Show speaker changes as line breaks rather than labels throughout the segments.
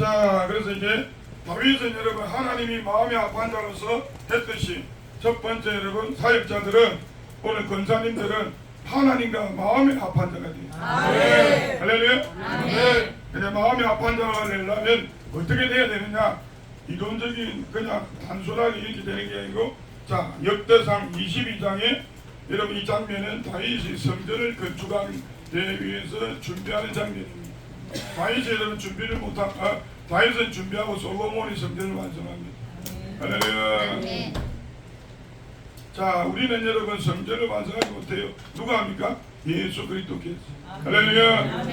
자, 그래서 이제 다윗은 여러분 하나님이 마음이 아파한 자로서 했듯이 첫 번째 여러분 사역자들은 오늘 권사님들은 하나님과 마음이 아파한 자가 돼요. 아멘. 할렐루야. 아멘. 근데 마음이 아파한 자가 되려면 어떻게 돼야 되느냐? 이론적인 그냥 단순하게 이렇게 되는 게 아니고, 자 역대상 22장에 여러분 이 장면은 다윗이 성전을 건축하기 위해서 준비하는 장면입니다. 다윗이 여러분 준비를 못한 다윗은 준비하고 솔로몬이 성전을 완성합니다. 할렐루야. 자, 우리는 여러분 성전을 완성하지 못해요. 누가 합니까? 예수 그리스도께서. 할렐루야.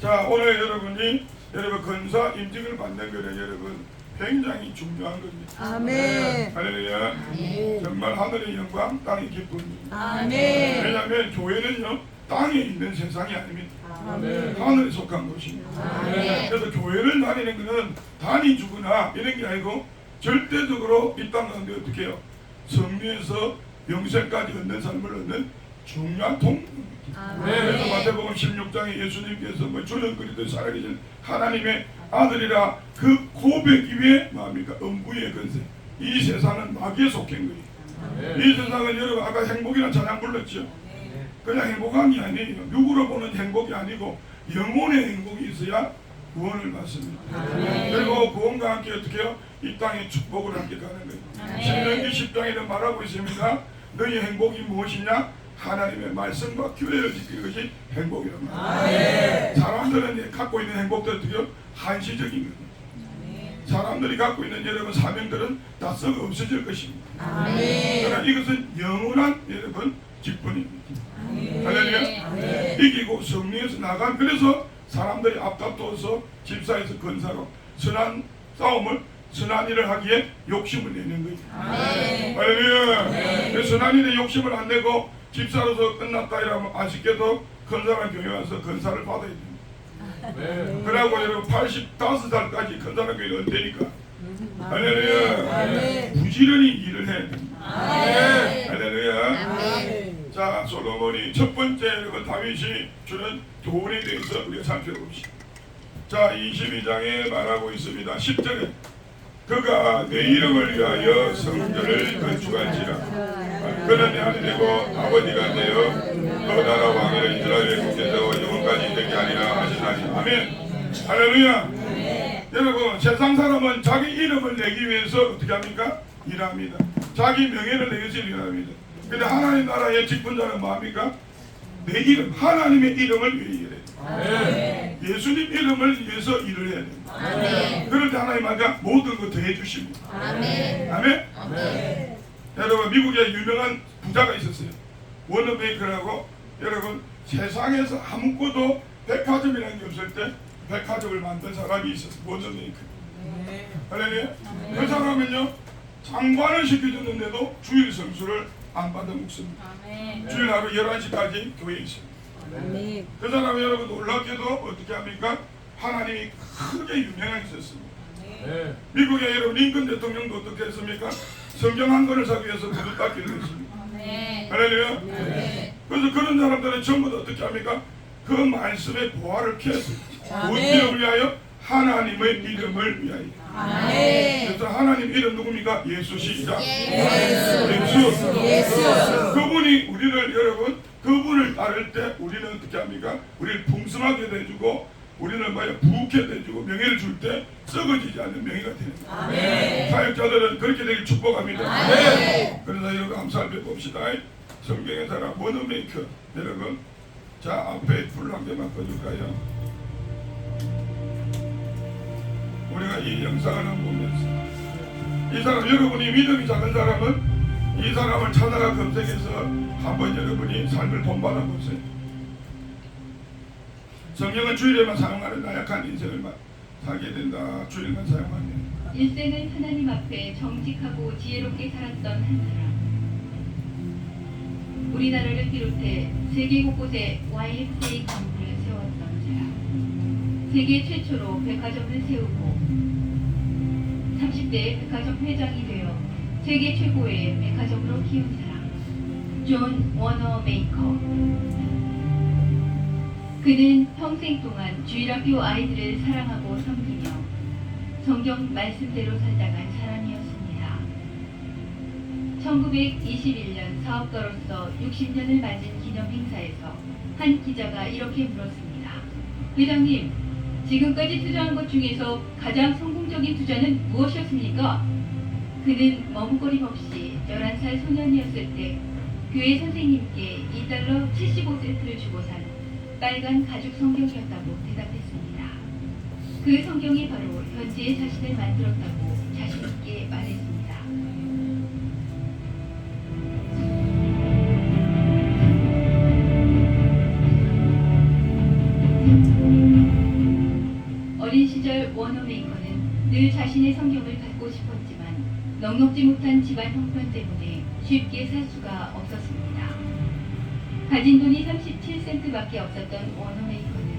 자, 오늘 여러분이 여러분 건사 임직을 받는 거는 여러분 굉장히 중요한 겁니다. 아멘. 할렐루야. 아멘. 정말 하늘의 영광, 땅의 기쁨입니다. 아멘. 왜냐하면 교회는요 땅에 있는 세상이 아닙니다. 아멘. 하늘에 속한 곳입니다. 아멘. 그래서 교회를 다니는 것은 단이 주거나 이런 게 아니고 절대적으로 이 땅 가운데 어떻게 해요? 성리에서 영생까지 얻는 삶을 얻는 중요한 통로입니다. 그래서 마태복음 16장에 예수님께서 주는 그리스도 살아계신 하나님의 아들이라 그 고백 위에 뭡니까? 음부의 권세. 이 세상은 마귀에 속한 거예요. 이 세상은 여러분 아까 행복이라는 찬양 불렀죠. 그냥 행복한 게 아니에요. 육으로 보는 행복이 아니고 영혼의 행복이 있어야 구원을 받습니다. 그리고 구원과 함께 어떻게 해요? 이 땅에 축복을 함께 가는 거예요. 신명기 10장에는 말하고 있습니다. 너희 행복이 무엇이냐? 하나님의 말씀과 교회를 지키는 것이 행복이란 말이에요. 사람들은 갖고 있는 행복도 어떻게 해요? 한시적인 거예요. 사람들이 갖고 있는 여러분 사명들은 다 썩어 없어질 것입니다. 그러나 이것은 영원한 여러분 직분입니다. 할렐루야. 이기고 승리해서 나간. 그래서 사람들이 앞다퉈서 집사에서 건사로 선한 싸움을 선한 일을 하기에 욕심을 내는 거예요. 할렐루야. 그래서 선한 일에 욕심을 안 내고 집사로서 끝났다 이러면 아쉽게도 건사랑 교회 와서 건사를 받아야 됩니다. 그러고 여러분 85살까지 건사랑 교회 언제니까 할렐루야. 부지런히 일을 해야 됩니다. 할렐루야. 자, 솔로몬이 첫 번째 여러분 다윗이 주는 교훈에 대해서 우리가 살펴봅시다. 자, 22장에 말하고 있습니다. 10절에 그가 내 이름을 위하여 성전을 건축할지라. 그는 내 아들이 되고 아버지가 되어 그 나라 왕위를 이스라엘의 국제에서 영원까지 되게 하리라 하시나니. 아멘. 할렐루야. 여러분 세상 사람은 자기 이름을 내기 위해서 어떻게 합니까? 일합니다. 자기 명예를 내기 위해서 일합니다. 근데 하나님 나라의 직분자는 뭐합니까? 내 이름, 하나님의 이름을 위해 일해요. 예수님 이름을 위해서 일을 해야 됩니다. 그럴 때 하나님 아까 모든 것 더해 주십니다. 아멘. 여러분 미국에 유명한 부자가 있었어요. 워너 베이커라고. 여러분 세상에서 아무것도 백화점이라는 게 없을 때 백화점을 만든 사람이 있었어요. 워너 베이커. 할렐루야. 그 사람은요 장관을 시켜줬는데도 주일 성수를 안 받아 먹습니다. 주일 하루 11시까지 교회에 있습니다. 그 사람은 여러분 놀랍게도 어떻게 합니까? 하나님이 크게 유명했었습니다. 미국의 여러분 링컨 대통령도 어떻게 했습니까? 성경 한 권을 사기 위해서 부두 닦기를 했습니다. 할렐루야. 그래서 그런 사람들은 전부 다 어떻게 합니까? 그 말씀의 보화를 캐었습니다. 무엇을 위하여? 하나님의 이름을 위하여. 그래서 하나님 이름 누굽니까? 예수. 시작. 예수. 그분이 우리를 여러분 그분을 따를 때 우리는 어떻게 합니까? 우리를 풍성하게 해주고 우리는 부귀하게 해주고 명예를 줄 때 썩어지지 않는 명예가 되는 거예요. 사역자들은 그렇게 되길 축복합니다. 그래서 여러분 한번 살펴봅시다. 성경의 사람 워너메이커 여러분. 자, 앞에 불 한 개만 꺼줄까요? 우리가 이 영상을 한번 보면서 이 사람 여러분이 믿음이 작은 사람은 이 사람을 찾아가 검색해서 한번 여러분이 삶을 본받아 보세요. 성경은 주일에만 사용하는 나약한 인생을 살게 된다. 주일만 사용하면
일생을 하나님 앞에 정직하고 지혜롭게 살았던 한 사람. 우리나라를 비롯해 세계 곳곳에 YMCA 건물을 세웠던 사람. 세계 최초로 백화점을 세우고 30대에 백화점 회장이 되어 세계 최고의 백화점으로 키운 사람. 존 워너 메이커. 그는 평생 동안 주일학교 아이들을 사랑하고 섬기며 성경 말씀대로 살다간 사람이었습니다. 1921년 사업가로서 60년을 맞은 기념 행사에서 한 기자가 이렇게 물었습니다. 회장님, 지금까지 투자한 것 중에서 가장 성공적인 투자는 무엇이었습니까? 그는 머뭇거림 없이 11살 소년이었을 때 교회 선생님께 $2 75센트를 주고 산 빨간 가죽 성경이었다고 대답했습니다. 그 성경이 바로 현재의 자신을 만들었다고 자신있게 말했습니다. 어린 시절 워너메이커는 늘 자신의 성경을 갖고 싶었지만 넉넉지 못한 집안 형편 때문에 쉽게 살 수가 없었습니다. 가진 돈이 37센트밖에 없었던 워너메이커는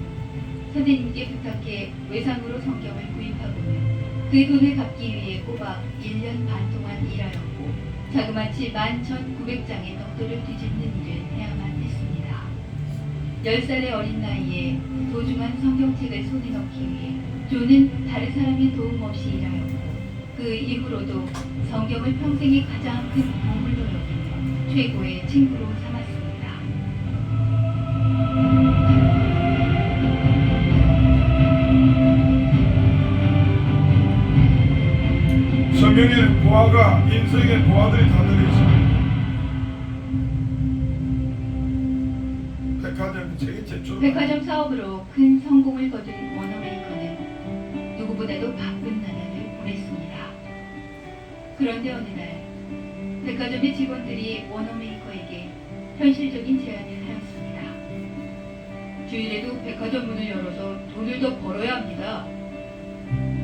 선생님께 부탁해 외상으로 성경을 구입하고는 그 돈을 갚기 위해 꼬박 1년 반 동안 일하였고 자그마치 11,900장의 벽돌을 뒤집는 일을 해야만 했습니다. 10살의 어린 나이에 소중한 성경책을 손에 넣기 위해 존은 다른 사람의 도움 없이 일하였고 그 이후로도 성경을 평생의 가장 큰 보물로 여기며 최고의 친구로 삼았습니다.
성경에는 보화가 인생의 보화들이 다 들어있습니다. 백화점 세계 최초
백화점 사업으로 큰 성공을 거둔 워너메이커는 누구보다도 바쁜 나날을 보냈습니다. 그런데 어느 날 백화점의 직원들이 워너메이커에게 현실적인 제안을 하였습니다. 주일에도 백화점 문을 열어서 돈을 더 벌어야 합니다.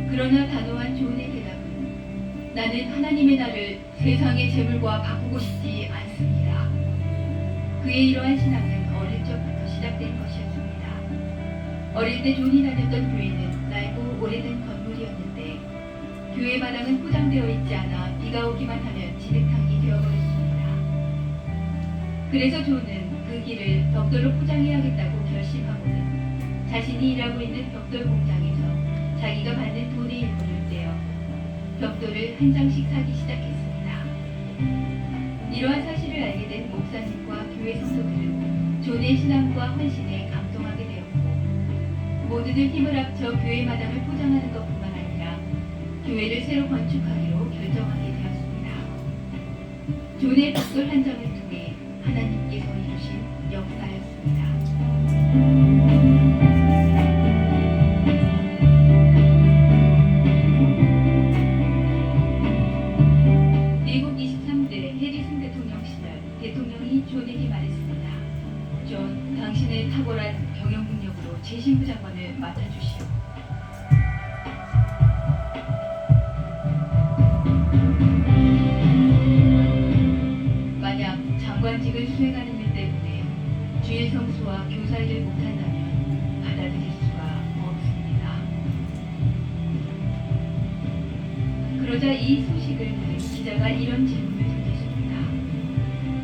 그러나 단호한 존의 대답은 나는 하나님의 나를 세상의 재물과 바꾸고 싶지 않습니다. 그의 이러한 신앙은 어릴 적부터 시작된 것이었습니다. 어릴 때 존이 다녔던 교회는 낡고 오래된 건물이었는데 교회 마당은 포장되어 있지 않아 비가 오기만 하면 진흙탕이 되어버렸습니다. 그래서 존은 그 길을 벽돌로 포장해야겠다고 결심하고는 자신이 일하고 있는 벽돌 공장에서 자기가 받는 돈의 일부를 떼어 벽돌을 한 장씩 사기 시작했습니다. 이러한 사실을 알게 된 목사님과 교회 성도들은 존의 신앙과 헌신에 감동하게 되었고 모두들 힘을 합쳐 교회 마당을 포장하는 것뿐만 아니라 교회를 새로 건축하기로 결정하게 되었습니다. 존의 벽돌 한 장을 통해 하나님께서 이루신 역사였습니다. 미국 23대 해리슨 대통령 시절 대통령이 존에게 말했습니다. 존, 당신의 탁월한 경영 능력으로 제 신부 장관을 맡아주시오. 만약 장관직을 수행하는 일 때문에 주일 성수와 교사 일을 못한다면 받아들일 수가 없습니다. 그러자 이 소식을 들은 기자가 이런 질문을 던졌습니다.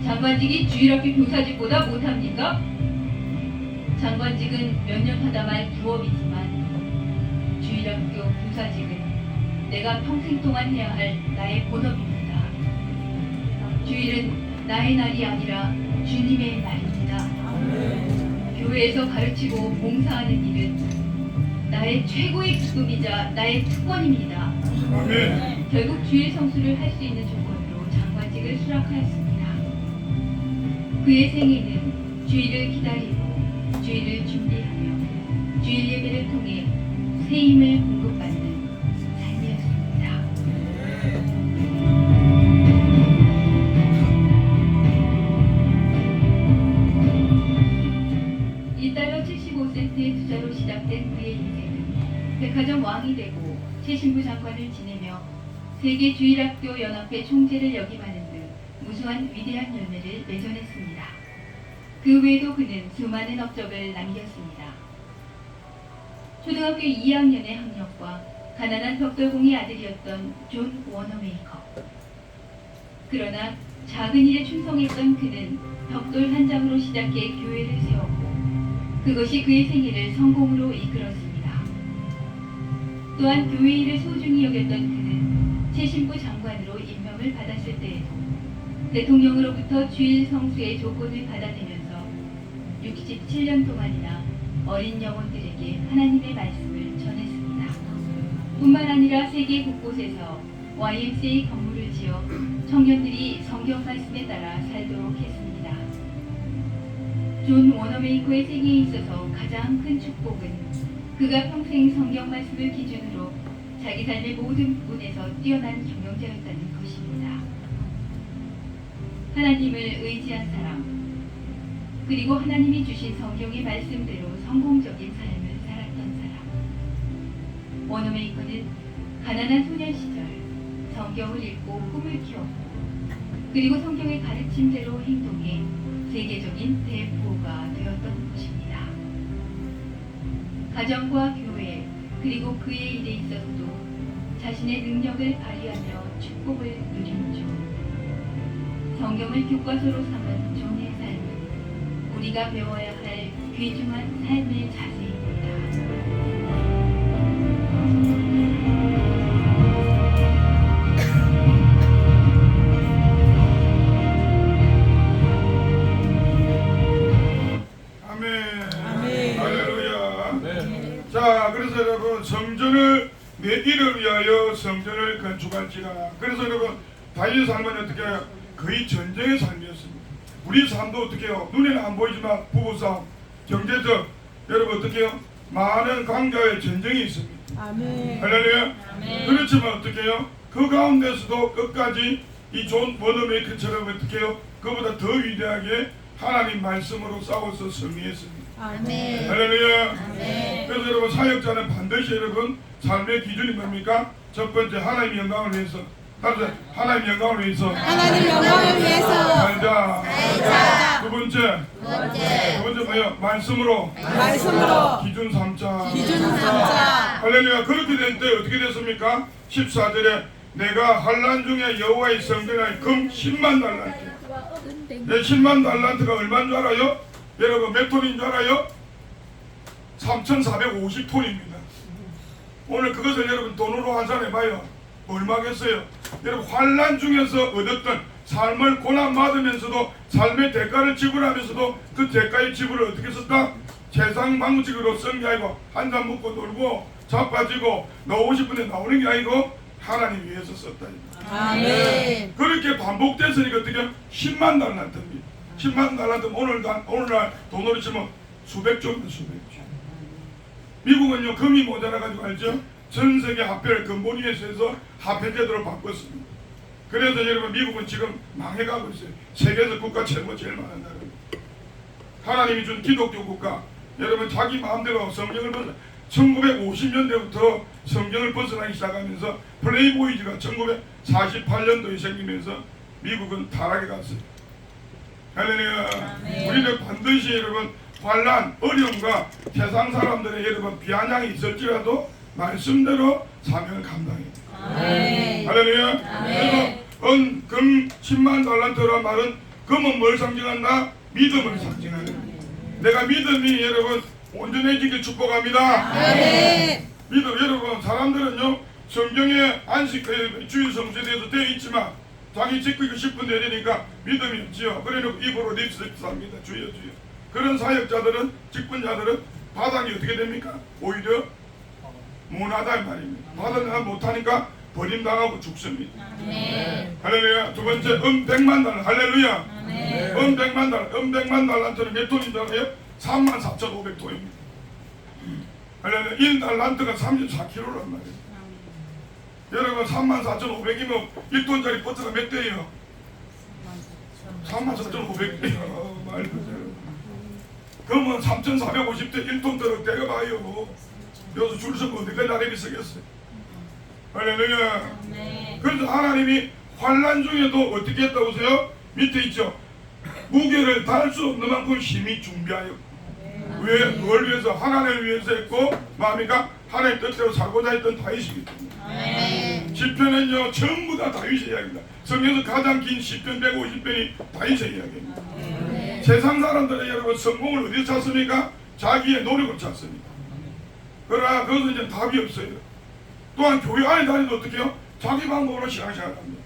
장관직이 주일학교 교사직보다 못합니까? 장관직은 몇 년 하다 말 부업이지만 주일학교 교사직은 내가 평생 동안 해야 할 나의 본업입니다. 주일은 나의 날이 아니라 주님의 날입니다. 교회에서 가르치고 봉사하는 일은 나의 최고의 기쁨이자 나의 특권입니다.
아멘.
결국 주일 성수를 할 수 있는 조건으로 장관직을 수락하였습니다. 그의 생애는 주일을 기다리고 주일을 준비하며 주일 예배를 통해 새 힘을 공급받는 삶이었습니다. $1 75센트의 투자로 시작된 그의 인생은 백화점 왕이 되고 최신부 장관을 지내며 세계 주일학교 연합회 총재를 역임하는 등 무수한 위대한 열매를 맺어냈습니다. 그 외에도 그는 수많은 업적을 남겼습니다. 초등학교 2학년의 학력과 가난한 벽돌공의 아들이었던 존 워너메이커. 그러나 작은 일에 충성했던 그는 벽돌 한 장으로 시작해 교회를 세웠고 그것이 그의 생애를 성공으로 이끌었습니다. 또한 교회 일을 소중히 여겼던 그는 최신부 장관으로 임명을 받았을 때에도 대통령으로부터 주일 성수의 조건을 받아내면서 67년 동안이나 어린 영혼들에게 하나님의 말씀을 전했습니다. 뿐만 아니라 세계 곳곳에서 YMCA 건물을 지어 청년들이 성경 말씀에 따라 살도록 했습니다. 존 워너메이커의 생애에 있어서 가장 큰 축복은 그가 평생 성경 말씀을 기준으로 자기 삶의 모든 부분에서 뛰어난 경영자였다는 것입니다. 하나님을 의지한 사람, 그리고 하나님이 주신 성경의 말씀대로 성공적인 삶을 살았던 사람. 워너메이커는 가난한 소년 시절 성경을 읽고 꿈을 키웠고, 그리고 성경의 가르침대로 행동해 세계적인 대부호가 되었던 것입니다. 가정과 교회, 그리고 그의 일에 있어서도 자신의 능력을 발휘하며 축복을 누린 존. 성경을 교과서로 삼은 존의 삶은 우리가 배워야 할 귀중한 삶의 자세입니다.
아멘. 할렐루야. 자, 그래서 여러분 성전을 내 일을 위하여 성전을 건축할지라. 그래서 여러분 다윗의 삶은 어떻게 거의 전쟁의 삶이었습니다. 우리 삶도 어떻게 해요? 눈에는 안 보이지만 부부싸움, 경제적, 여러분 어떻게 해요? 많은 강자의 전쟁이 있습니다.
아멘.
할렐루야.
아멘.
그렇지만 어떻게 해요? 그 가운데서도 끝까지 이 존 워너메이커처럼 어떻게 해요? 그보다 더 위대하게 하나님 말씀으로 싸워서 승리했습니다.
아멘.
할렐루야.
아멘.
그래서 여러분 사역자는 반드시 여러분 삶의 기준이 뭡니까? 첫 번째 하나님 영광을 위해서. 따라서 하나님 영광을 위해서.
하나님 영광을 위해서
살자. 두 번째 뭐예요? 말씀으로 기준 삼자.
기준 삼자.
할렐루야. 그렇게 된 때 어떻게 됐습니까? 14절에 내가 환난 중에 여호와의 성전에 금 10만 달란트. 네, 10만 달란트가 얼마인 줄 알아요? 여러분 몇 톤인 줄 알아요? 3,450톤입니다. 오늘 그것을 여러분 돈으로 환산해봐요. 얼마겠어요? 여러분 환난 중에서 얻었던 삶을 고난받으면서도 삶의 대가를 지불하면서도 그 대가의 지불을 어떻게 썼다? 세상 방식으로 쓴 게 아니고 한잔 먹고 놀고 자빠지고 나오고 싶은데 나오는 게 아니고 하나님 위해서 썼다.
아멘.
그렇게 반복됐으니까 어떻게 10만 달란트입니다. 10만 달란트면 오늘날 돈으로 치면 수백조입니다. 수백조. 미국은요 금이 모자라가지고 알죠? 전 세계 화폐를 근본위에서 해서 화폐 제도를 바꿨습니다. 그래서 여러분 미국은 지금 망해가고 있어요. 세계에서 국가 제일 많은 나라입니다. 하나님이 준 기독교 국가. 여러분 자기 마음대로 성경을 벗어 1950년대부터 성경을 벗어나기 시작하면서 플레이보이즈가 1948년도에 생기면서 미국은 타락에 갔어요. 할렐루야. 우리는 반드시 여러분 환난, 어려움과 세상 사람들의 여러분 비아냥이 있을지라도 말씀대로 사명을 감당해야 돼요. 할렐루야. 그래서 금 10만 달란트란 말은 금은 뭘 상징한다? 믿음을 상징하는 거예요. 내가 믿음이 여러분 온전해지길 축복합니다. 믿음. 여러분 사람들은요 성경에 안식 주일 성수에 대해서 되어 있지만 자기 지키고 싶은 데 되니까 믿음이 없지요. 그래놓고 입으로 립스틱합니다. 주여 주여. 그런 사역자들은 직분자들은 바닥이 어떻게 됩니까? 오히려 모나다 말입니다. 바닥을 못하니까 버림당하고 죽습니다. 할렐루야. 두 번째 100만 달러. 할렐루야. 100만 달란트는 몇 톤인 줄 알아요? 34,500톤입니다. 할렐루야. 1달란트가 34kg란 말이에요. 여러분 34,500이면 1톤짜리 버스가 몇 대예요? 34,500대요. 말도 돼요. 그러면 3,450대 1톤 들어 떼어봐요. 여기서 줄 서고 어디까지 나래비 쓰겠어요? 할렐루야. 그래서 하나님이 환난 중에도 어떻게 했다고 보세요? 밑에 있죠. 무게를 달 수 없는 만큼 힘이 준비하였고. 왜? 뭘 위해서? 하나님을 위해서 했고 마음이가 하나님 뜻대로 살고자 했던 다윗이기 때문에. 시편은요 전부 다 다윗의 이야기입니다. 성경에서 가장 긴 시편 150편이 다윗의 이야기입니다. 세상 사람들은 여러분 성공을 어디서 찾습니까? 자기의 노력을 찾습니다. 그러나 그것은 이제 답이 없어요. 또한 교회 안에 다니도 어떻게 해요? 자기 방법으로 신앙생활을 합니다.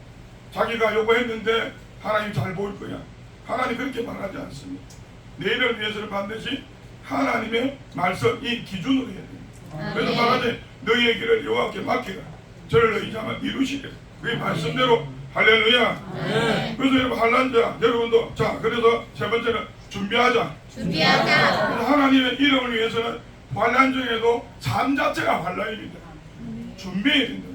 자기가 요구했는데 하나님 잘 보일 거야. 하나님 그렇게 말하지 않습니다. 내일을 위해서는 반드시 하나님의 말씀 이 기준으로 해야 됩니다. 그래서 말하지 너희의 길을 여호와께 맡기라. 저를 의지하면 이루시리라. 그게 말씀대로 할렐루야. 그래서 여러분 환난자 여러분도 자 그래서 세 번째는 준비하자. 그래서 하나님의 이름을 위해서는 환난 중에도 삶 자체가 환난입니다. 준비해야 된다.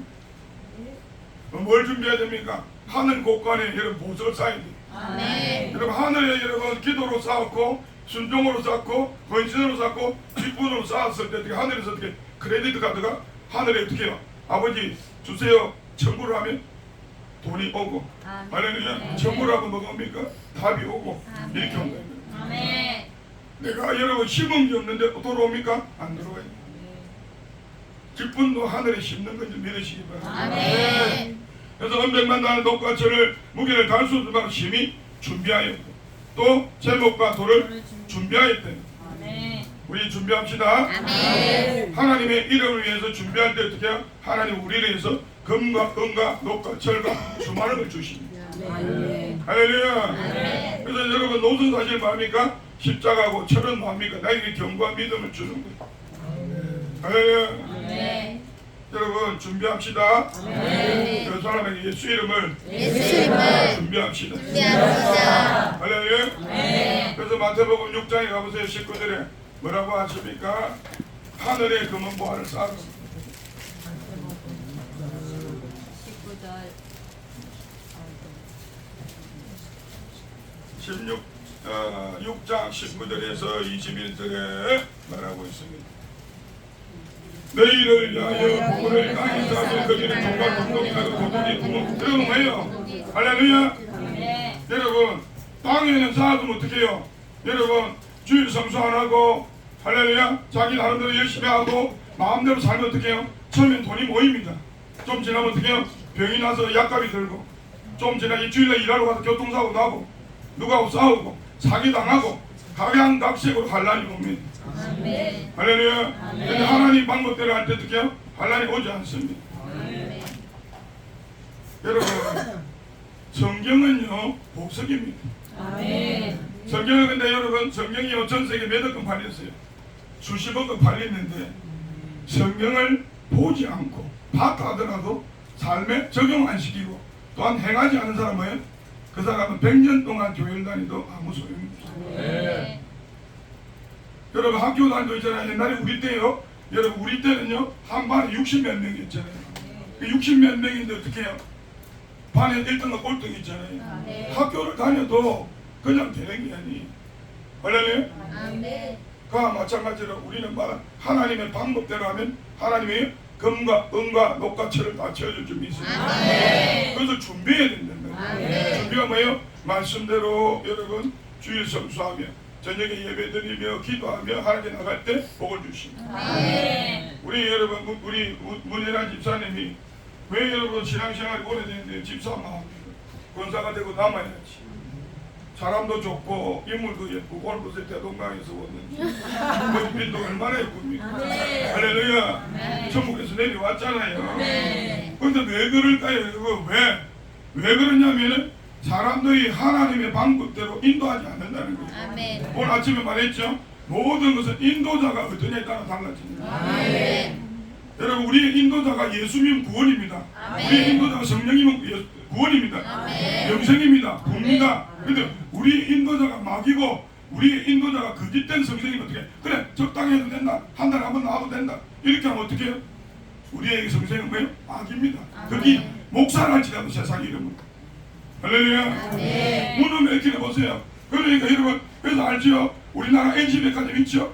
뭘 준비해야 됩니까? 하늘 곳간에 여러분 보석을 쌓아야 돼요. 여러분 하늘에 여러분 기도로 쌓았고 순종으로 쌓고 헌신으로 쌓고 직분으로 쌓았을 때 어떻게 하늘에서 어떻게 크레디트 카드가 하늘에 어떻게 해요? 아버지 주세요 청구를 하면 돈이 오고 할렐루야. 청구를 하면 뭐가 옵니까? 답이 오고 이렇게 온다. 내가 여러분 심은 게 없는데 돌아옵니까? 안 들어와요. 직분도 하늘에 심는 건지 믿으시기 바랍니다. 그래서 은백만 나는 녹과 철을 무게를 달 수 없는 심히 준비하였고 또 제목과 돌을 준비하였대. 우리 준비합시다. 하나님의 이름을 위해서 준비할 때 어떻게 해요? 하나님 우리를 위해서 금과 은과 녹과 철과 수많은 걸 주십니다. 할렐루야. 그래서 여러분 노선 사실 뭐합니까? 십자가고 철은 뭐합니까? 나에게 경과 믿음을 주는 거예요. 할렐루야. 여러분 준비합시다. 그 사람에게 예수 이름을 준비합시다. 할렐루야. 그래서 마태복음 6장에 가보세요. 식구들이 뭐라고 하십니까? 하늘의 금은 보화를 쌓아. 6장 19절에서 21절에 말하고 있습니다. 너희를 위하여 부모를 땅에 쌓으면 거기는 종과 동동이나 고든지 구멍 여러분 뭐예요? 할렐루야. 여러분 땅에는 쌓아두면 어떻게 해요? 여러분 주일 성수 안 하고 할렐루야 자기 나름대로 열심히 하고 마음대로 살면 어떻게 해요? 처음엔 돈이 모입니다. 좀 지나면 어떻게 해요? 병이 나서 약값이 들고 좀 지나면 주일날 일하러 가서 교통사고 나고 누구하고 싸우고 사기당하고 각양각색으로 환난이 옵니다. 할렐루야. 근데 하나님 방법대로 할 때 어떻게 해요? 환난이 오지 않습니다. 여러분 성경은요 복석입니다. 성경은 근데 여러분 성경이요 전세계 몇억 건 팔렸어요. 수십억 건 팔렸는데 성경을 보지 않고 봤다 하더라도 삶에 적용 안 시키고 또한 행하지 않은 사람은 그 사람은 100년 동안 교회를 다니도 아무 소용이 없어요. 여러분 학교 다니도 있잖아요. 옛날에 우리 때요. 여러분 우리 때는요 한 반에 60몇 명이었잖아요. 60몇 명인데 어떻게 해요? 반에 1등과 꼴등 있잖아요. 학교를 다녀도 그냥 되는 게 아니에요. 할렐루야. 그와 마찬가지로 우리는 하나님의 방법대로 하면 하나님이 금과 은과 녹과 철을 다 채워줄 준비 있습니다. 그래서 준비해야 된다는 거예요. 준비가 뭐예요? 말씀대로 여러분 주일 성수하며 저녁에 예배 드리며 기도하며 하나님께 나갈 때 복을 주십니다. 우리 여러분 우리 문혜란 집사님이 왜 여러분 신앙생활이 오래됐는데 집사 마음이에요. 권사가 되고 남아야지. 사람도 좋고 인물도 예쁘고 오늘 무슨 대동강에서 왔는지 머리핀도 얼마나 예쁩니까? 할렐루야. 천국에서 내려왔잖아요. 그런데 왜 그럴까요? 왜 그러냐면은 사람들이 하나님의 방법대로 인도하지 않는다는 거예요. 오늘 아침에 말했죠. 모든 것은 인도자가 어떠냐에 따라 달라집니다. 여러분 우리의 인도자가 예수님 구원입니다. 우리의 인도자가 성령이면 구원입니다. 영생입니다. 구입니다. 그런데 우리 인도자가 마귀고 우리 인도자가 거짓된 성생이면 어떻게 그래 적당히 해도 된다. 한 달에 한 번 나와도 된다. 이렇게 하면 어떻게 해요? 우리의 성생은 뭐예요? 악입니다. 거기 목사를 할지라도 세상 이름으로. 할렐루야. 문을 맺기를 보세요. 그러니까 여러분 그래서 알지요? 우리나라 NC백화점 있죠?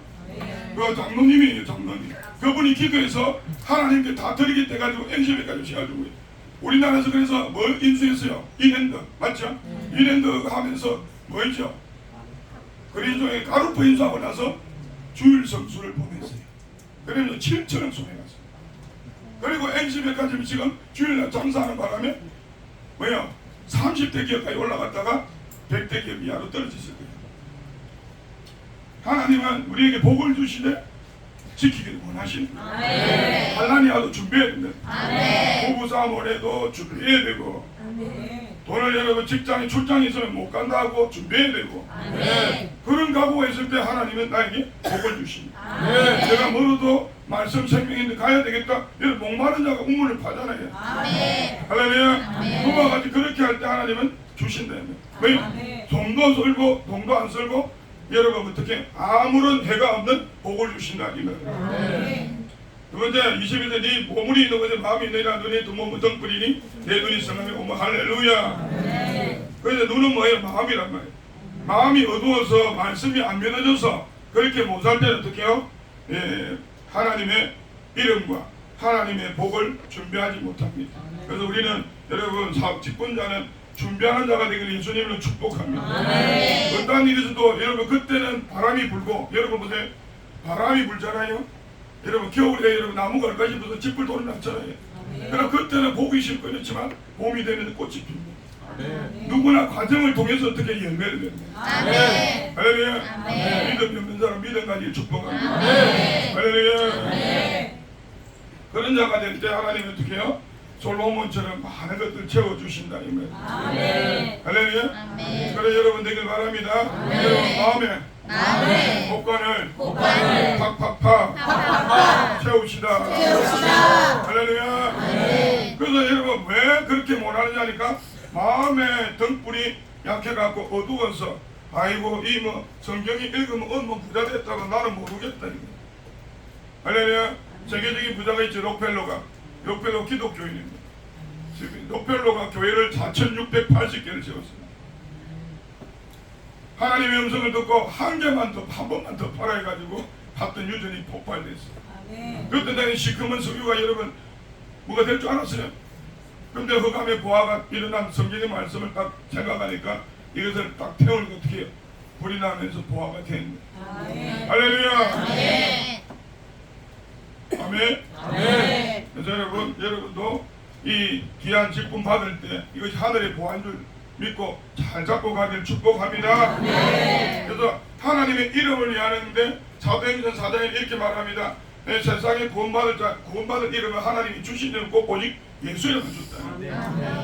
그 장로님이에요. 장로님. 그분이 기도해서 하나님께 다 드리게 돼가지고 NC백화점 세워주고 우리나라에서 그래서 뭘 인수했어요? 인핸드 맞죠? 인핸드 하면서 뭐였죠? 그린종에 가루프 인수하고 나서 주일 성수를 보냈어요. 그러면서 7천원 손해갔어요. 그리고 NC백화점이 지금 주일날 장사하는 바람에 뭐예요? 30대 기업까지 올라갔다가 100대 기업 이하로 떨어졌을 거예요. 하나님은 우리에게 복을 주시되 지키기를 원하시는 거예요. 환난이 와도 준비해야 됩니다. 부부싸움을 해도 준비해야 되고, 돈을 여러분 직장에 출장이 있으면 못 간다고 준비해야 되고, 그런 각오가 있을 때 하나님은 나에게 복을 주십니다. 제가 멀어도 말씀 생명인데 가야 되겠다. 이런 목마른 자가 우물을 파잖아요. 할렐루야. 그와 같이 그렇게 할 때 하나님은 주신다며. 왜? 돈도 썰고 돈도 안 썰고 여러분 어떻게 아무런 해가 없는 복을 주신다 이 말이에요. 두 번째 21절 네 보물이 있는 것에 마음이 있느니라 눈이 두 몸은 등불이니 내 눈이 성함에 오면 할렐루야. 그런데 눈은 뭐예요? 마음이란 말이에요. 마음이 어두워서 말씀이 안 면해져서 그렇게 못 살 때는 어떻게 해요? 하나님의 이름과 하나님의 복을 준비하지 못합니다. 그래서 우리는 여러분 직분자는 준비하는 자가 되기를 예수님을 축복합니다. 어떠한 일이 있어도 여러분 그때는 바람이 불고, 여러분 보세요. 바람이 불잖아요. 여러분 겨울에 여러분 나무가 얼까지 불어서 집불 돌이 났잖아요. 그럼 그때는 복이 심고 있지만 봄이 되면 꽃이 핍니다. 누구나 과정을 통해서 어떻게 열매를 맺습니다. 할렐루야. 믿음 없는 사람 믿음 가지고 축복합니다. 할렐루야. 그런 자가 될 때 하나님은 어떻게 해요? 솔로몬처럼 많은 것들 채워주신다 이 말이에요. 할렐루야. 그래 여러분 되길 바랍니다. 여러분 마음에 복관을 팍팍팍 채웁시다. 할렐루야. 그래서 여러분 왜 그렇게 못하느냐니까 마음의 등불이 약해갖고 어두워서 아이고 이 뭐 성경이 읽으면 뭐 부자 됐다고 나는 모르겠다 이거. 할렐루야. 세계적인 부자가 있죠. 록펠로 기독교인입니다. 지금 록펠로가 교회를 4,680개를 세웠습니다. 하나님의 음성을 듣고 한 번만 더 팔아 해가지고 팠던 유전이 폭발됐어요. 그때 되는 시커먼 석유가 여러분 뭐가 될 줄 알았어요. 그런데 흑암의 보화가 일어난 성경의 말씀을 딱 생각하니까 이것을 딱 태우는 어떻게 해요? 불이 나면서 보화가 되는 거예요. 할렐루야. 아멘. 그래서 여러분도 이 귀한 직분 받을 때 이것이 하늘의 보화인 줄 믿고 잘 잡고 가길 축복합니다. 그래서 하나님의 이름을 위하는데 사도행전 4장에 이렇게 말합니다. 세상에 구원받을 이름을 하나님이 주신 이름 꼭 오직 예수 이름을 줬다.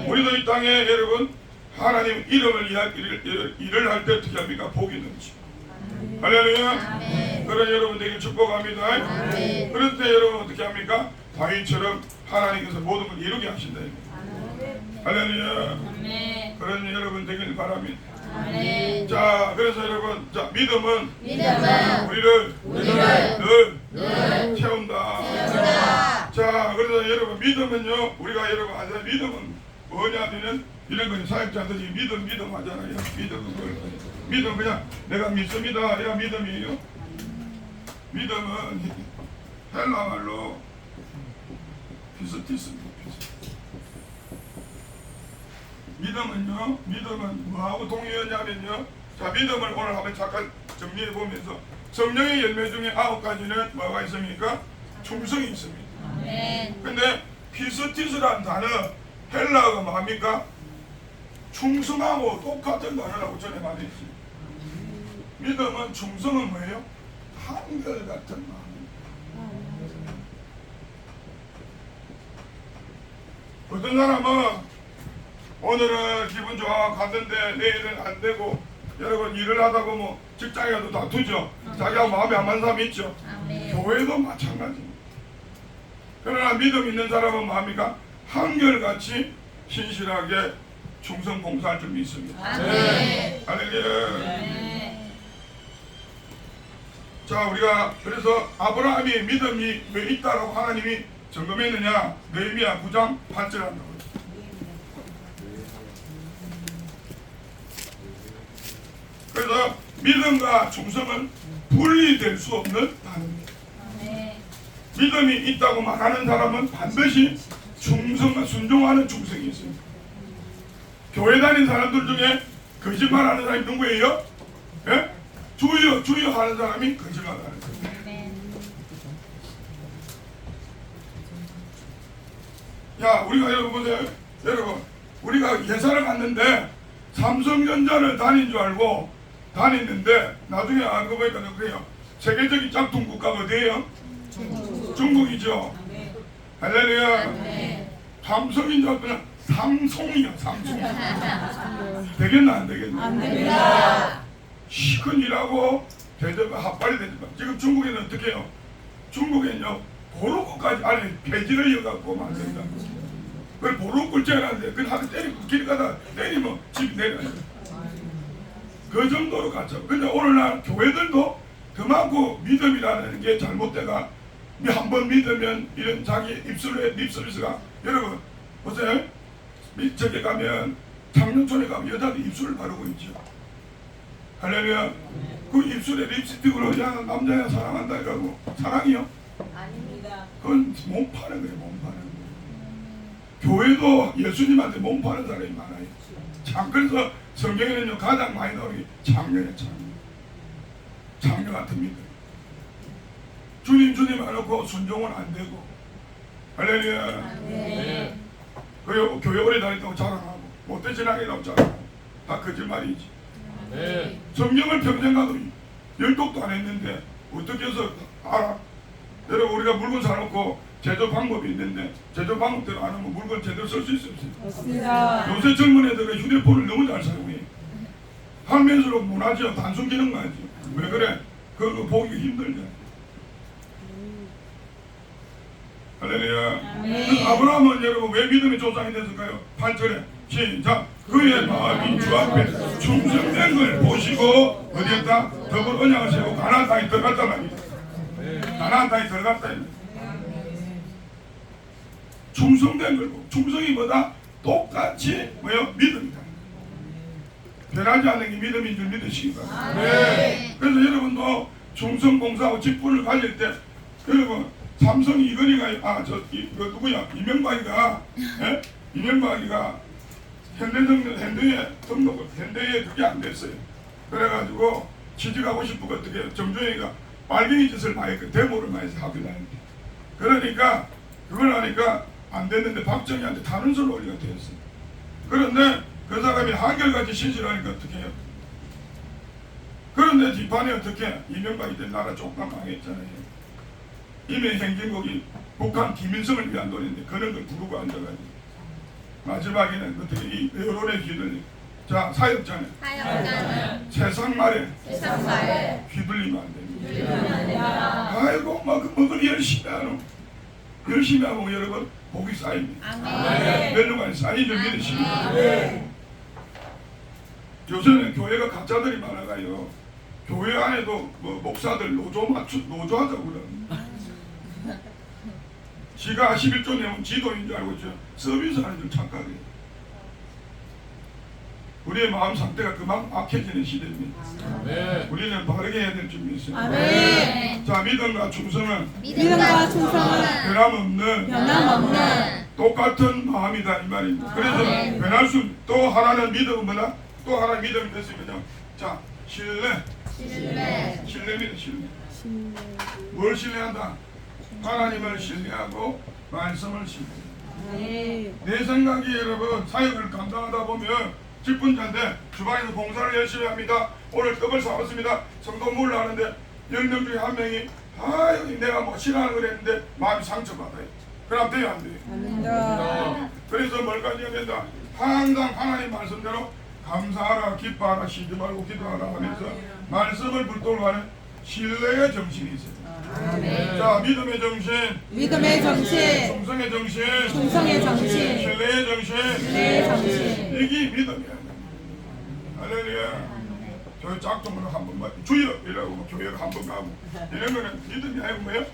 우리도 이 땅에 여러분 하나님 이름을 위한 일을 할 때 어떻게 합니까? 복이 넘치고. 할렐루야. 그런 여러분 되길 축복합니다. 그럴 때 여러분 어떻게 합니까? 다윗처럼 하나님께서 모든 걸 이루게 하신다. 할렐루야. 그런 여러분 되길 바랍니다. 자, 그래서 여러분, 자 믿음은 우리를 늘 채운다. 자, 그래서 여러분 믿음은요, 우리가 여러분 아세요? 믿음은 뭐냐면은 이런 거는 사역자들이 믿음 하잖아요. 믿음 그냥 내가 믿습니다. 내가 믿음이에요. 믿음은 헬라말로 피스티스입니다. 믿음은 뭐하고 동의하냐면요. 자, 믿음을 오늘 한번 잠깐 정리해 보면서 성령의 열매 중에 9가지는 뭐가 있습니까? 충성이 있습니다. 근데 피스티스라는 단어 헬라어가 뭡니까? 충성하고 똑같은 단어라고 전에 말했습니다. 믿음은 충성은 뭐예요? 한결같은 마음입니다. 어떤 사람은 오늘은 기분 좋아 갔는데 내일은 안 되고, 여러분 일을 하다 보면 직장에 가도 다투죠. 자기하고 마음이 안 맞는 사람이 있죠. 교회도 마찬가지입니다. 그러나 믿음 있는 사람은 뭡니까? 한결같이 신실하게 충성 봉사할 줄 믿습니다. 할렐루야. 자, 우리가 그래서 아브라함이 믿음이 왜 있다라고 하나님이 점검했느냐? 느헤미야 9장 8절 한다고. 그래서 믿음과 충성은 분리될 수 없는 단어입니다. 믿음이 있다고 말하는 사람은 반드시 충성과 순종하는 충성이 있습니다. 교회 다니는 사람들 중에 거짓말하는 사람이 누구예요? 예? 주여 하는 사람이 거짓말하는 거예요. 야, 우리가 여러분 보세요. 여러분, 우리가 예산을 갔는데 삼성전자를 다닌 줄 알고 다녔는데 나중에 알고 보니까 그래요. 세계적인 짝퉁 국가가 어디예요? 중국이죠. 할렐루야. 삼성인 줄 알았더니 삼송이야. 삼송. 되겠나 안 되겠나?
안 됩니다.
시큰일하고 대접가 핫발이 되지만 지금 중국에는 어떻게 해요? 중국에는요 보루국까지 안에 폐지를 이어갖고 만든다. 그걸 보루국을 째라는데 그걸 하도 때리고 길 가다 때리면 집이 내려요. 그 정도로 갔죠. 근데 오늘날 교회들도 그만큼 믿음이라는 게 잘못돼가 한 번 믿으면 이런 자기 입술에 립서비스가 여러분 보세요. 저기 가면 장년촌에 가면 여자들 입술을 바르고 있죠. 할렐루야. 그 입술에 립스틱으로 야 남자야 사랑한다 이러고 사랑이요?
아닙니다.
그건 몸 파는 거예요. 몸 파는 거예요. 교회도 예수님한테 몸 파는 사람이 많아요. 참 그래서 성경에는요 가장 많이 나오는 게 장녀예요. 장녀 같은 믿음. 주님 안 하고 순종은 안 되고. 할렐루야.
네.
그리고 교회 오래 다녔다고 자랑하고 못된 신앙이라고 자랑하고 다 거짓말이지.
네.
성경을 평생 가도 열독도 안 했는데 어떻게 해서 알아? 여러분 우리가 물건 사놓고 제조 방법이 있는데 제조 방법대로 안 하면 물건 제대로 쓸 수 있어요?
없습니다.
요새 젊은 애들은 휴대폰을 너무 잘 사용해. 화면수록 문화죠. 단순 기능만 하지. 왜 그래? 그거 보기 힘들잖아. 할렐루야.
네.
아브라함은 여러분 왜 믿음의 조상이 됐을까요? 8절에 시작. 그의 마음이 주 앞에 충성된 걸 보시고 어디였다? 더불 언약을 세우고 가나안 땅에 들어갔단 말이다. 가나안 땅에 들어갔다. 충성된 걸 보고 충성이 뭐다? 똑같이 뭐요? 믿음이다. 변하지 않는 게 믿음인 줄 믿으시기 바랍니다. 그래서 여러분도 충성 공사하고 직분을 가질 때 여러분 삼성 이건희가 누구야? 이명박이가 예? 이명박이가 현대에 등록을 현대에 그게 안 됐어요. 그래가지고 취직하고 싶고 어떻게 해요? 정준영이가 빨갱이 짓을 많이 했고 데모를 많이 해서 학교 다니는데 그러니까 그걸 하니까 안 됐는데 박정희한테 탄원서를 올리가 되었어요. 그런데 그 사람이 한결같이 신실하니까 어떻게 해요? 그런데 뒷판에 어떻게 이명박이 된 나라 조금 망했잖아요. 이미 행진곡이 북한 김일성을 위한 노래인데 그런 걸 부르고 앉아가지고 마지막에는 어떻게 이 여론에 휘둘리 자 사역자는 세상 말에 휘둘리면 안 됩니다. 아이고 막 먹을 열심히 하노 열심히 하고 여러분 복이 쌓입니다. 멜로가 쌓이죠. 믿으십니다. 요새는 교회가 가짜들이 많아가요. 교회 안에도 뭐 목사들 노조하자고 그러는 지가 11조 내면 지도인 줄 알고 있죠. 서비스하는 줄 착각해요. 우리의 마음 상태가 그만큼 악해지는 시대입니다. 우리는 바르게 해야 될 줄 믿습니다.
아멘.
자, 믿음과 충성은
믿음과 충성은
변함없는 똑같은 마음이다 이 말입니다. 그래서 변할 수 또 하나는 믿음은 뭐다? 또 하나는 믿음이 됐으면요. 자, 신뢰입니다. 신뢰. 뭘 신뢰한다? 하나님을 신뢰하고 말씀을 신뢰해요. 내 생각이 여러분 사역을 감당하다 보면 직분자인데 주방에서 봉사를 열심히 합니다. 오늘 떡을 사왔습니다. 성도 물을 하는데 10명 중에 한 명이 아유 내가 뭐 싫어하는 걸 했는데 마음이 상처받아요. 그럼 돼요 안 돼요? 그래서 뭘까지 해야 된다? 항상 하나님 말씀대로 감사하라 기뻐하라 쉬지 말고 기도하라 하면서 말씀을 붙들고 가는 신뢰의 정신이 있어요. 자, 믿음의 정신,
믿음의 정신,
충성의 정신,
충성의 정신,
신뢰의 정신,
신뢰의 정신.
이게 믿음이야. 할렐루야. 저 짝퉁으로 한 번만 주여 이라고 교회를 한 번 가고 이런 거는 믿음이 아니고 뭐예요?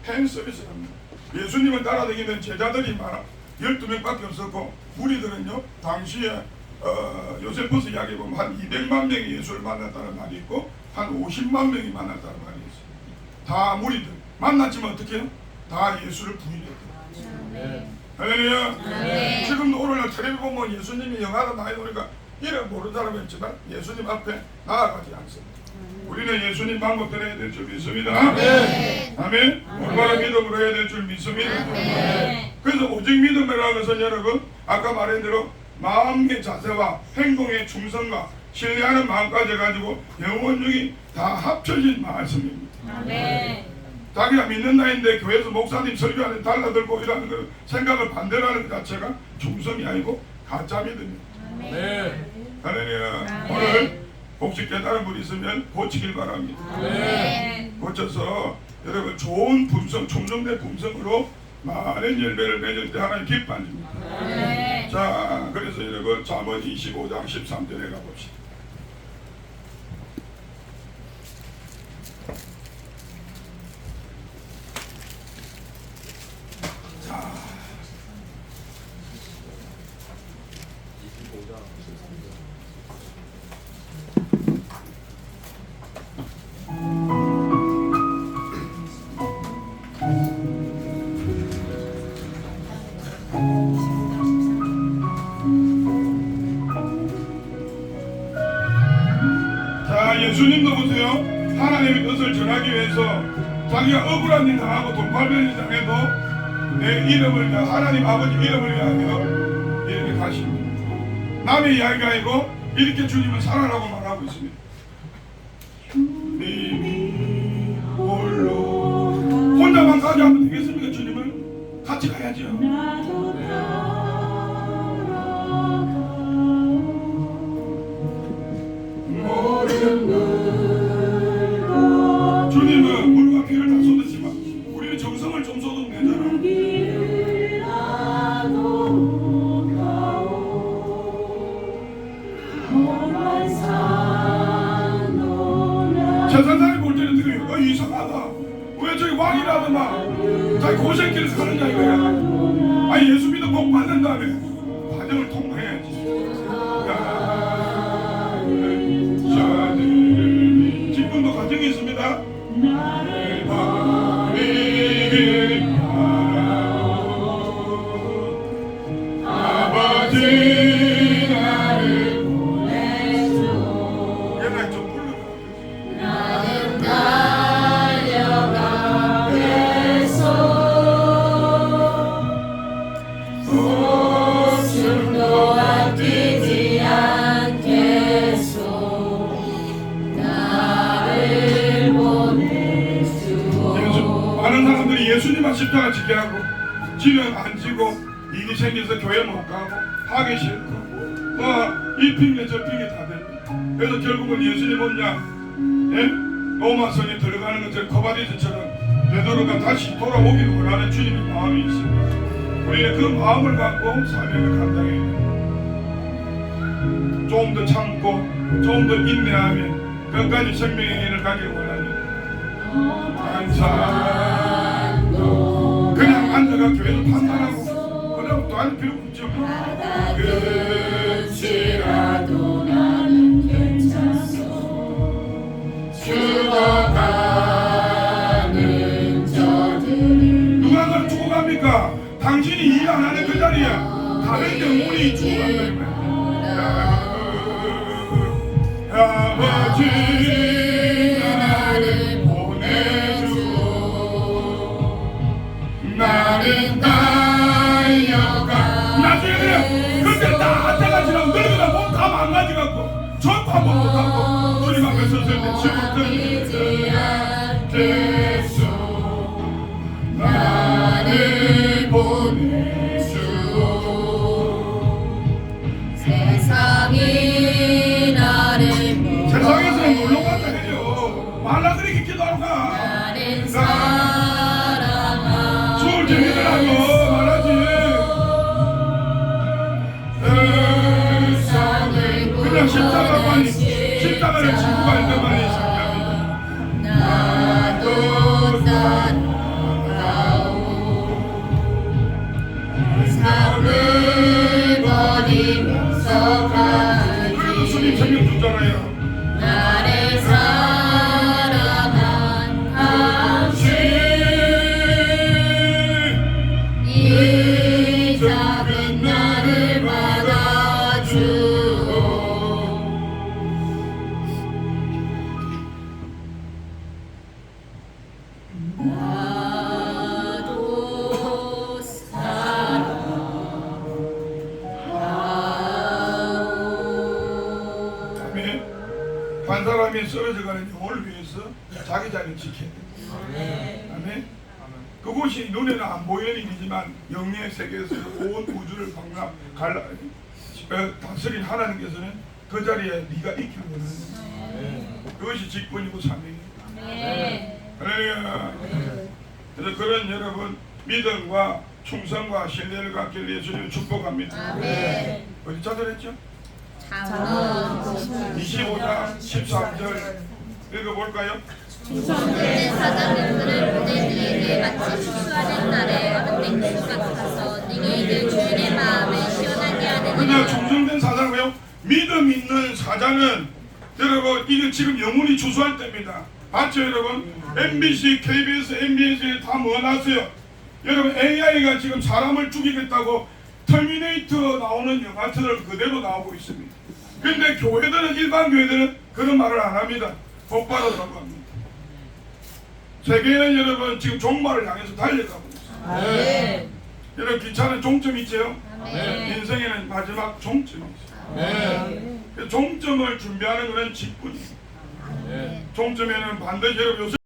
팬 서비스랍니다. 예수님을 따라다니는 제자들이 많아 12명밖에 없었고 무리들은요 당시에 요세포스 이야기 보면 한 200만 명이 예수를 만났다는 말이 있고 한 50만 명이 만났다는 말이 있어요. 다 무리들 만났지만 어떻게 해요? 다 예수를 부인했대요. 할렐루야. 지금도 오늘날 텔레비 보면 예수님이 영화로 나이 오니까 이름 모르는 사람이 있지만 예수님 앞에 나아가지 않습니다. 우리는 예수님 방법대로 해야 될 줄 믿습니다. 아멘. 올바른 믿음으로 해야 될 줄 믿습니다. 그래서 오직 믿음이라는 것은 여러분 아까 말한 대로 마음의 자세와 행동의 충성과 신뢰하는 마음까지 해가지고 영원중이 다 합쳐진 말씀입니다.
아멘.
자기가 믿는 나인데 교회에서 목사님 설교하는 달라들고 이라는 걸 생각을 반대로 하는 것 자체가 충성이 아니고 가짜 믿음입니다.
아멘.
할렐루야. 오늘 혹시 깨달은 분 있으면 고치길 바랍니다.
아멘.
고쳐서 여러분 좋은 품성, 충성된 품성으로 많은 열매를 맺을 때 하나님 기뻐하십니다.
아멘.
자, 그래서 여러분 잠언 25장 13절에 가봅시다. 자, 예수님도 보세요. 하나님의 뜻을 전하기 위해서 자기가 억울한 일 당하고 돌팔변 일 당해도 내 이름을 위하여, 하나님 아버지 이름을 위하여 이렇게 가십니다. 남의 이야기가 아니고 이렇게 주님은 살아라고 말하고 있습니다. 주님이 홀로 혼자만 가지 않으면 되겠습니까? 주님은 같이 가야죠. 주님은 물과 피를 다 쏟으시지만 우리는 정성을 좀 쏟으면 되잖아. 세상 사람이 볼 때는 되게 이상하다. 왜 저기 왕이라더만 자기 고생길을 사느냐 이거야. 아니 예수 믿어 복 받는 다음에 과정을 통과해야지. 지금도 과정이 있습니다. 나를 버리길 바라오 아버지 나를 보내줘. 얘가 좀 불러라.
나는 달려가겠소. 목숨도 아끼지 않겠소. 나를 보내주오.
많은 사람들이 예수님만 십자가 지게 하고 지면 안 지고 일이 생겨서 교회 못 가고 하기 싫고 이 핑계 저 핑계 다 됩니다. 그래서 결국은 예수님 뭐냐, 예? 로마성에 들어가는 것처럼 코바디스처럼 베드로가 다시 돌아오기를 원하는 주님의 마음이 있습니다. 우리는 그 마음을 갖고 사명을 감당해야 돼요. 좀 더 참고 좀 더 인내하며 끝까지 생명의 힘을 가지기 원합니다. 그냥 앉아가 교회도 판단하고 그러면 또 할 필요 없죠.
끝이라도 나는 괜찮소. 죽어가는 저들을
누가 그걸 죽어갑니까? 당신이 일 안 하는 그 자리야. 다른 영혼이 죽어간다 이 말이야. 아버지 나를 보내주오. 나는 달려가. 나중에 그래 그때 다 때가 지나고 늙으다 몸 다 망가져갖고 전도 한번 못하고 주님 앞에 섰을 때 집을
보이지
않겠소. 나를 보내주오.
세상이 나를
세상에서는 놀러 갔다 해요. 말라 그렇게 기도하고 가.
나는 사랑하
술 재미더라고 말하지. 그냥 십자가를 지고 갈 때만이 상관입니다.
나도 따라가오. 삶을 버리면서
그래도
가지.
주님 생명 주잖아요.
나를 사랑한 당신 이 작은 나를 받아주오. 나도 사랑하오.
아멘. 한 사람이 쓰러져가는 영혼을 위해서 자기 자리를 지켜야 됩니다. 아멘. 그곳이 눈에는 안 보이는 일이지만 영의 세계에서 온 우주를 다스린 하나님께서는 그 자리에 네가 있기를 원하는 그것이 직분이고 사명이에요. 할렐루야. 그래서 그런 여러분 믿음과 충성과 신뢰를 갖길 예수님 축복합니다. 어디 찾아냈죠? 25장 13절 읽어볼까요?
충성된 사장님들을 보낸 이에게 마치 추수하는 날에 얼음 냉수 같아서 너희들 주인의 마음을 시원하게 하는
그냥 충성된 사자고요. 믿음 있는 사자는 여러분 이게 지금 영혼이 추수할 때입니다. 봤죠 여러분? MBC, KBS, MBS에 다 모아놨어요. 여러분 AI가 지금 사람을 죽이겠다고 터미네이터 나오는 영화처럼 그대로 나오고 있습니다. 근데 교회들은 일반 교회들은 그런 말을 안 합니다. 복받으라고 합니다. 세계는 여러분 지금 종말을 향해서 달려가고 있어요. 여러분 기차는 종점이 있죠? 인생에는 마지막 종점이 있어요. 그 종점을 준비하는 것은 직분이에요. 종점에는 반드시 여러분 요새